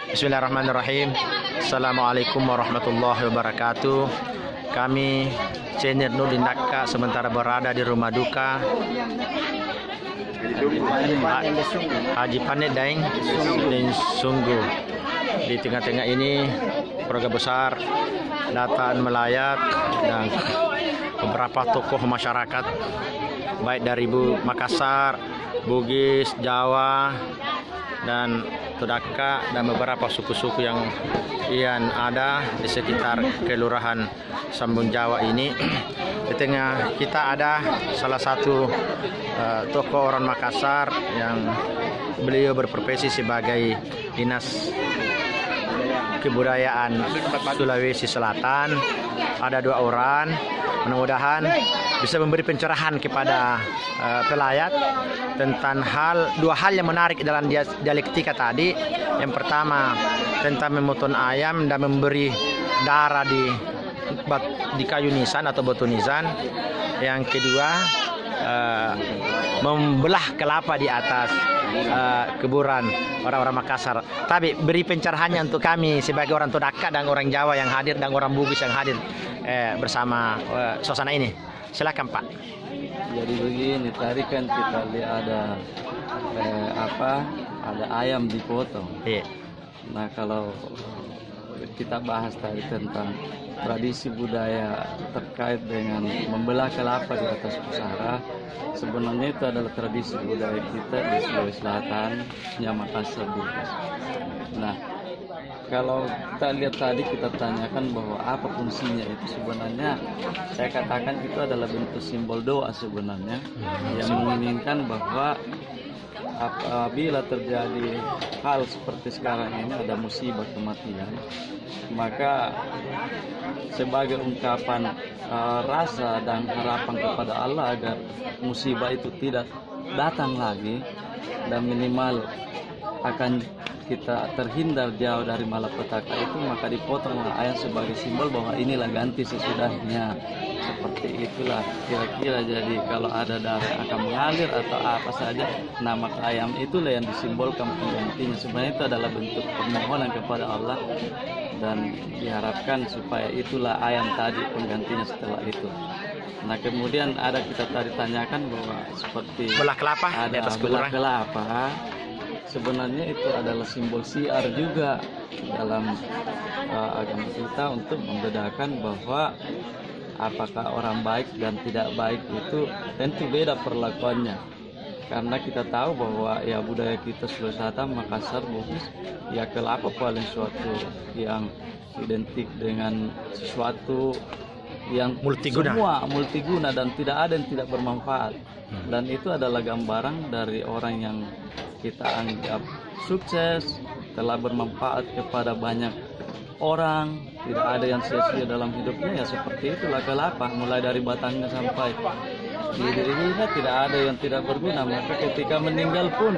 Bismillahirrahmanirrahim. Assalamualaikum warahmatullahi wabarakatuh. Kami Cenir Nurdin Daka sementara berada di rumah duka Haji Panet Daeng Din Sungguh. Di tengah-tengah ini keluarga besar datang melayat dan beberapa tokoh masyarakat baik dari Makassar, Bugis, Jawa, dan Todaka dan beberapa suku-suku yang ada di sekitar Kelurahan Sambung Jawa ini. Di tengah kita ada salah satu tokoh orang Makassar yang beliau berprofesi sebagai Dinas Kebudayaan Sulawesi Selatan. Ada 2 orang, mudah-mudahan bisa memberi pencerahan kepada pelayat tentang 2 hal yang menarik dalam dialektika tadi. Yang pertama tentang memotong ayam dan memberi darah di kayu nisan atau batu nisan. Yang kedua membelah kelapa di atas kuburan orang-orang Makassar. Tapi beri pencerahannya untuk kami sebagai orang Todaka dan orang Jawa yang hadir dan orang Bugis yang hadir bersama suasana ini. Silakan Pak. Jadi begini, tadi kan kita lihat ada ayam dipotong. Iya. Nah, kalau kita bahas tadi tentang tradisi budaya terkait dengan membelah kelapa di atas pusara, sebenarnya itu adalah tradisi budaya kita di Sulawesi Selatan, Makassar, Bugis. Nah, kalau kita lihat tadi, kita tanyakan bahwa apa fungsinya itu, sebenarnya saya katakan itu adalah bentuk simbol doa sebenarnya, yang menginginkan bahwa apabila terjadi hal seperti sekarang ini, ada musibah kematian, maka sebagai ungkapan rasa dan harapan kepada Allah agar musibah itu tidak datang lagi dan minimal akan kita terhindar jauh dari malapetaka itu, maka dipotonglah ayam sebagai simbol bahwa inilah ganti sesudahnya. Seperti itulah kira-kira. Jadi kalau ada darah akan mengalir atau apa saja, nama ayam itulah yang disimbolkan penggantinya. Sebenarnya itu adalah bentuk permohonan kepada Allah dan diharapkan supaya itulah ayam tadi penggantinya setelah itu. Nah, kemudian ada kita tadi tanyakan bahwa seperti belah kelapa ada di atas belah kuburan. kelapa, sebenarnya itu adalah simbol syiar juga dalam agama kita untuk membedakan bahwa apakah orang baik dan tidak baik itu tentu beda perlakuannya. Karena kita tahu bahwa ya budaya kita Sulawesi Selatan, Makassar, Bugis, ya kelapa paling suatu yang identik dengan sesuatu yang multiguna. Semua multiguna dan tidak ada yang tidak bermanfaat. Dan itu adalah gambaran dari orang yang kita anggap sukses, telah bermanfaat kepada banyak orang, tidak ada yang sia-sia dalam hidupnya. Ya seperti itulah kelapa, mulai dari batangnya sampai dirinya tidak ada yang tidak berguna. Maka ketika meninggal pun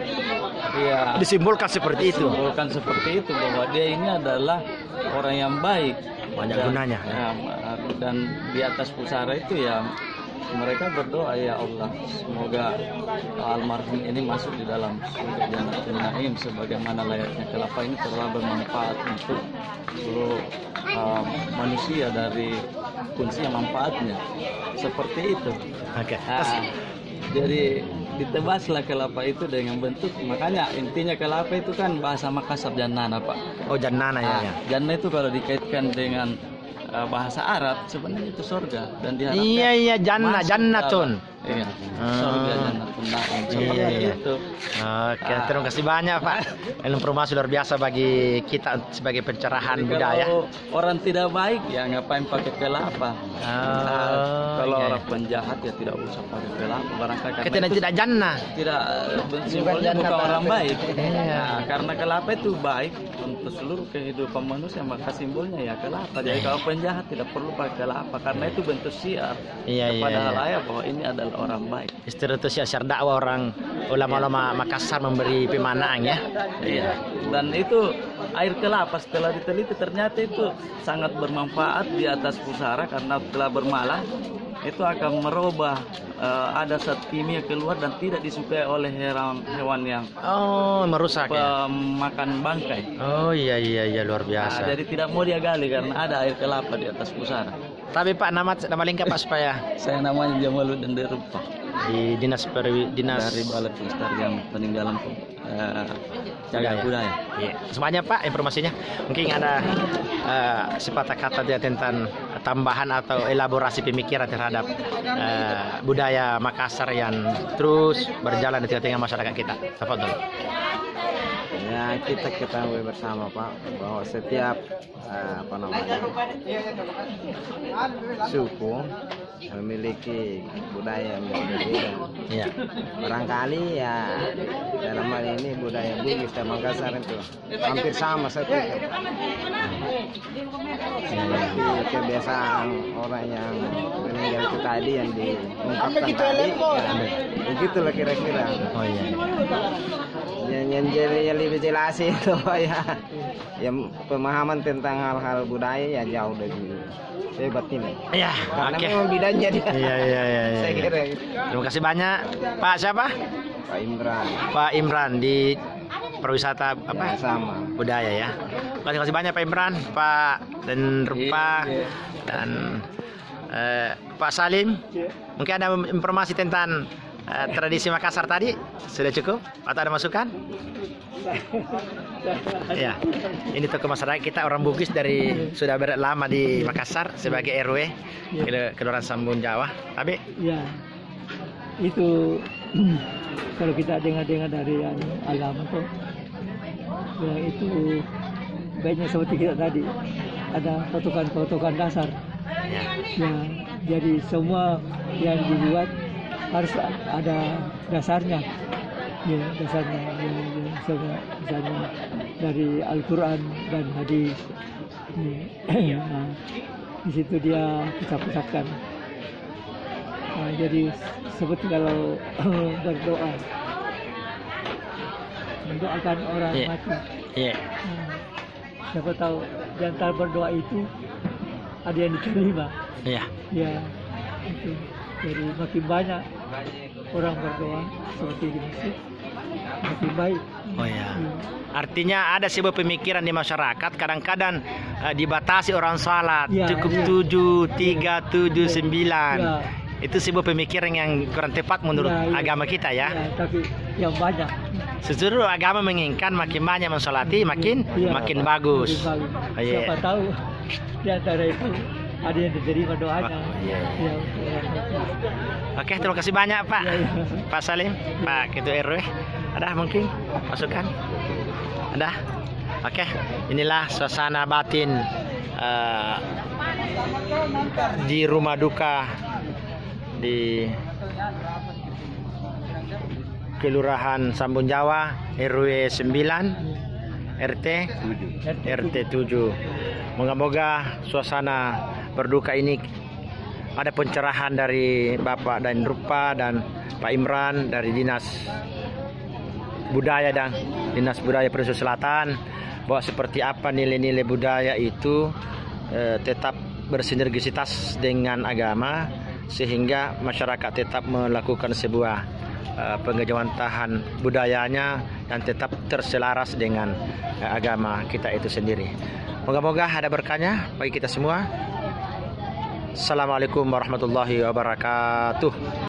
ya Disimbolkan seperti itu. disimbolkan seperti itu, bahwa dia ini adalah orang yang baik, Banyak gunanya. dan di atas pusara itu ya mereka berdoa, ya Allah, semoga almarhum ini masuk di dalam surga Jannatul Naim sebagaimana layaknya kelapa ini telah bermanfaat untuk seluruh manusia dari fungsi yang manfaatnya. Seperti itu. Oke. Jadi ditebaslah kelapa itu dengan bentuk, makanya intinya kelapa itu kan bahasa Makassar jannana, Pak. Oh, jannana ya. Jannah itu kalau dikaitkan dengan bahasa Arab sebenarnya itu surga, dan diharapkan Iya, jannatun. Iya, surga Jannatul Naim. Seperti itu. Oke, terima kasih banyak Pak. Informasi luar biasa bagi kita sebagai pencerahan Jadi budaya. kalau orang tidak baik ya ngapain pakai kelapa? Kalau iya. orang penjahat ya tidak usah pakai kelapa, barangkali karena Kita itu tidak jannah. tidak simbolnya bukan orang baik. Iya. Nah, karena kelapa itu baik untuk seluruh kehidupan manusia, maka simbolnya ya kelapa. Jadi kalau penjahat tidak perlu pakai kelapa, karena itu bentuk syiar kepada halayak bahwa ini adalah orang baik. Istilah itu syiar dakwah orang ulama-ulama Makassar memberi pemanaan ya. Iya. Dan itu air kelapa setelah diteliti ternyata itu sangat bermanfaat di atas pusara karena telah bermalam itu akan merubah ada zat kimia keluar dan tidak disukai oleh hewan yang Oh, merusak ya. pemakan bangkai. Oh iya luar Nah, biasa. jadi tidak mau dia gali karena ada air kelapa di atas pusara. Tapi Pak, nama lengkap Pak supaya Saya namanya Jamaluddin Derupa di dinas dari Balai Pelestarian Peninggalan Cagar Budaya. Iya. Semuanya Pak informasinya. Mungkin ada sepatah kata dia tentang tambahan atau elaborasi pemikiran terhadap budaya Makassar yang terus berjalan di tengah-tengah masyarakat kita. Tafadhol. Ya, kita ketahui bersama Pak bahwa setiap suku memiliki budaya yang berbeda. Iya. Barangkali ya dalam hal ini budaya Bugis dan Makassar itu hampir sama satu. Kebiasaan orang yang meninggal itu tadi yang diungkapkan tadi, ya, begitulah kira-kira. Oh iya. Yang lebih jelas itu ya, yang pemahaman tentang hal-hal budaya ya jauh dari hebat ini. Iya, Karena oke. memang bidangnya dia. Iya. Saya kira gitu. Terima kasih banyak Pak siapa? Pak Imran. Pak Imran di perwisata apa? Ya, sama. Budaya ya. Terima kasih banyak Pak Imran, Pak dan Rupa dan Pak Salim. Mungkin ada informasi tentang tradisi Makassar tadi sudah cukup atau ada masukan? Ya, ini tokoh masyarakat kita orang Bugis dari sudah lama di Makassar sebagai RW Kelurahan Sambun Jawa. Tapi Ya, itu kalau kita dengar-dengar dari agama tuh, ya itu baiknya seperti kita tadi ada potongan-potongan dasar. Ya, jadi semua yang dibuat harus ada dasarnya. Ya, dasarnya semua misalnya dari Al-Quran dan hadis. Nah, di situ dia pusat-pusatkan. Nah, jadi seperti kalau berdoa mendoakan orang mati. iya. Nah, siapa tahu di antara berdoa itu ada yang diterima. Iya. Ya, itu. Jadi makin banyak orang berdoa seperti di masjid, makin baik. Oh ya. Artinya ada sebuah pemikiran di masyarakat kadang-kadang dibatasi orang salat Ya, cukup iya. 7, 3, 7, 9. Ya. Itu sebuah pemikiran yang kurang tepat menurut Ya, iya. agama kita ya. Ya, tapi yang banyak. Seluruh agama menginginkan makin banyak mensolati makin Iya. makin bagus. Makin bagus. Oh, iya. Siapa tahu di antara itu ada yang diterima doanya. Oh, iya. Ya, untuk orang mati. Oke, terima kasih banyak Pak. Ya, ya. Pak Salim, Pak Ketua RW. Ada mungkin masukan? Ada? Oke, inilah suasana batin di rumah duka di Kelurahan Sambun Jawa RW 9 RT 7. Moga-moga suasana berduka ini ada pencerahan dari Bapak dan Rupa dan Pak Imran dari Dinas Budaya dan Dinas Budaya Provinsi Selatan bahwa seperti apa nilai-nilai budaya itu tetap bersinergisitas dengan agama sehingga masyarakat tetap melakukan sebuah pengejawantahan budayanya dan tetap terselaras dengan agama kita itu sendiri. Moga-moga ada berkahnya bagi kita semua. Assalamualaikum warahmatullahi wabarakatuh.